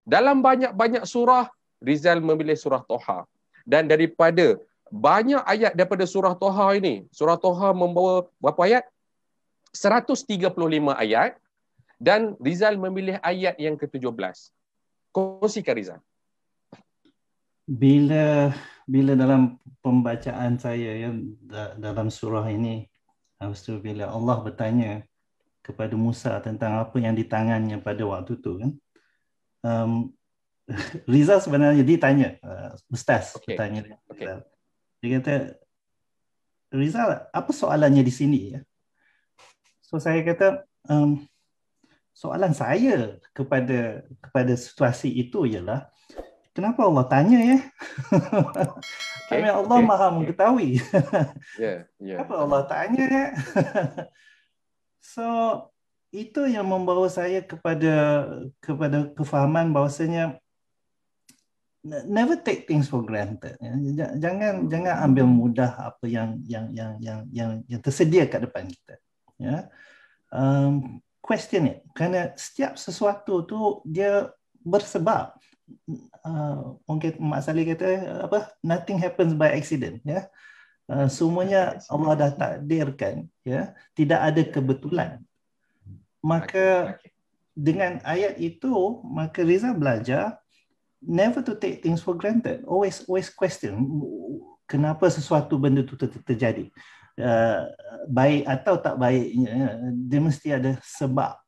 Dalam banyak-banyak surah, Rizal memilih surah Toha. Dan daripada banyak ayat daripada surah Toha ini, surah Toha membawa berapa ayat? 135 ayat. Dan Rizal memilih ayat yang ke-17. Kongsikan Rizal. Bila dalam pembacaan saya ya dalam surah ini, habis tu bila Allah bertanya kepada Musa tentang apa yang di tangannya pada waktu tu kan, Rizal sebenarnya ditanya, Ustaz bertanya dengan Rizal. Dia kata, Rizal, apa soalannya di sini ya? So saya kata, soalan saya kepada situasi itu ialah, kenapa Allah tanya ya? Allah maha mengetahui. Kenapa Allah tanya ya? So itu yang membawa saya kepada kefahaman bahawasanya never take things for granted. Jangan ambil mudah apa yang tersedia kat depan kita. Ya. Question it. Kerana setiap sesuatu tu dia bersebab. Mungkin Mak Saleh kata apa? Nothing happens by accident. Ya. Semuanya Allah dah takdirkan. Ya. Tidak ada kebetulan. Maka dengan ayat itu, maka Rizal belajar never to take things for granted. Always question kenapa sesuatu benda itu terjadi. Baik atau tak baiknya, dia mesti ada sebab.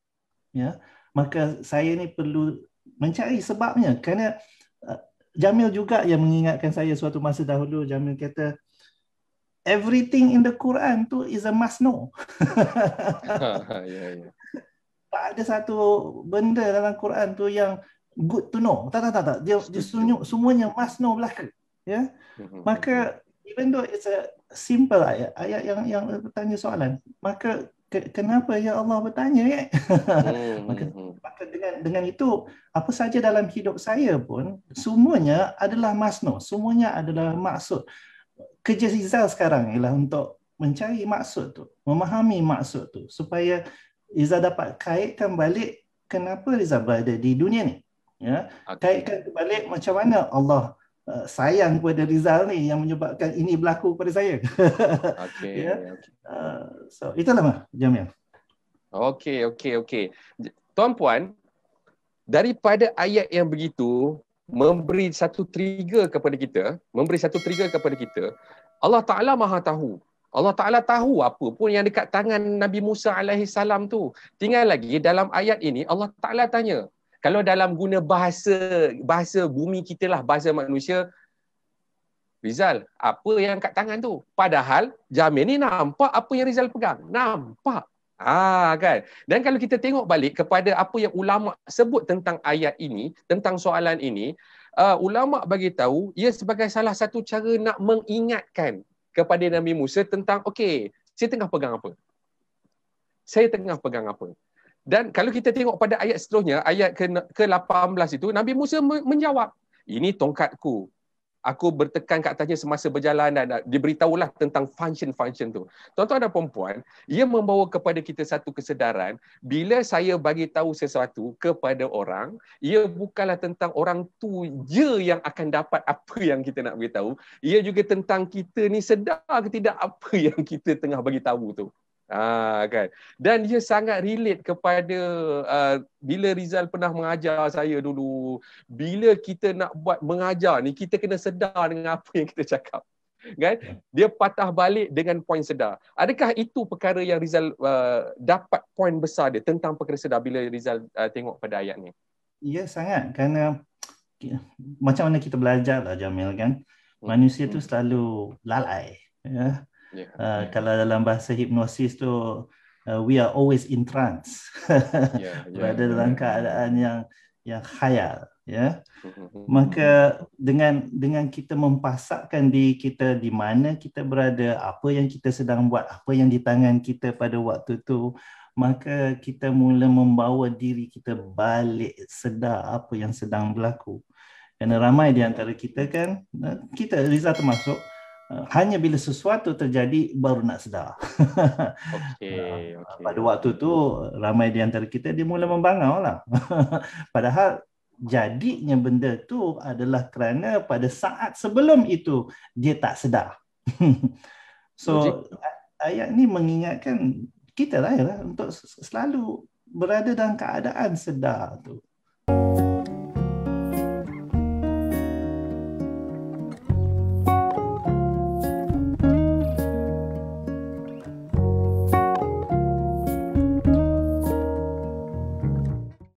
Ya, maka saya ni perlu mencari sebabnya. Kerana Jamil juga yang mengingatkan saya suatu masa dahulu. Jamil kata, everything in the Quran tu is a must know. Tak ada satu benda dalam Quran tu yang good to know. Tak. Dia semuanya must know belaka. Ya. Maka even though it's a simple ayat yang bertanya soalan, maka kenapa ya Allah bertanya ya? maka dengan itu apa saja dalam hidup saya pun semuanya adalah must know. Semuanya adalah maksud. Kerja Rizal sekarang ialah untuk mencari maksud tu, memahami maksud tu supaya Rizal dapat kaitkan balik kenapa Rizal berada di dunia ni. Ya, kaitkan balik macam mana Allah sayang kepada Rizal ni yang menyebabkan ini berlaku pada saya. So itulah Mak Jamil. Okey. Tuan-puan, daripada ayat yang begitu memberi satu trigger kepada kita, Allah Ta'ala Maha tahu. Allah Ta'ala tahu apa pun yang dekat tangan Nabi Musa alaihi salam tu. Tinggal lagi dalam ayat ini Allah Ta'ala tanya. Kalau dalam guna bahasa bumi kita lah, bahasa manusia, Rizal, apa yang kat tangan tu? Padahal Jamil ni nampak apa yang Rizal pegang. Nampak. Kan? Dan kalau kita tengok balik kepada apa yang ulama sebut tentang ayat ini, tentang soalan ini, ulama bagi tahu ia sebagai salah satu cara nak mengingatkan kepada Nabi Musa tentang, saya tengah pegang apa? Dan kalau kita tengok pada ayat seterusnya, ayat ke-18 itu, Nabi Musa menjawab, ini tongkatku. Aku bertekan kat atasnya semasa berjalan dan diberitahulah tentang function tu. Tuan-tuan dan puan-puan, ia membawa kepada kita satu kesedaran, bila saya bagi tahu sesuatu kepada orang, ia bukanlah tentang orang tu je yang akan dapat apa yang kita nak beritahu, ia juga tentang kita ni sedar ke tidak apa yang kita tengah bagi tahu tu. Kan. Dan dia sangat relate kepada bila Rizal pernah mengajar saya dulu. Bila kita nak buat mengajar ni, kita kena sedar dengan apa yang kita cakap. Kan? Dia patah balik dengan poin sedar. Adakah itu perkara yang Rizal dapat poin besar dia tentang perkara sedar bila Rizal tengok pada ayat ni? Ya, sangat. Kerana macam mana kita belajar lah Jamil kan. Manusia tu selalu lalai. Ya. Kalau dalam bahasa hipnosis tu we are always in trance. Berada dalam keadaan yang khayal, ya. Maka dengan kita mempasakkan diri kita di mana kita berada, apa yang kita sedang buat, apa yang di tangan kita pada waktu tu, maka kita mula membawa diri kita balik sedar apa yang sedang berlaku. Kerana ramai di antara kita kan, kita Rizal termasuk, hanya bila sesuatu terjadi baru nak sedar. Pada waktu tu ramai di antara kita dia mula membangau lah. Padahal jadinya benda tu adalah kerana pada saat sebelum itu dia tak sedar. So ayat ni mengingatkan kita lah ya, untuk selalu berada dalam keadaan sedar tu.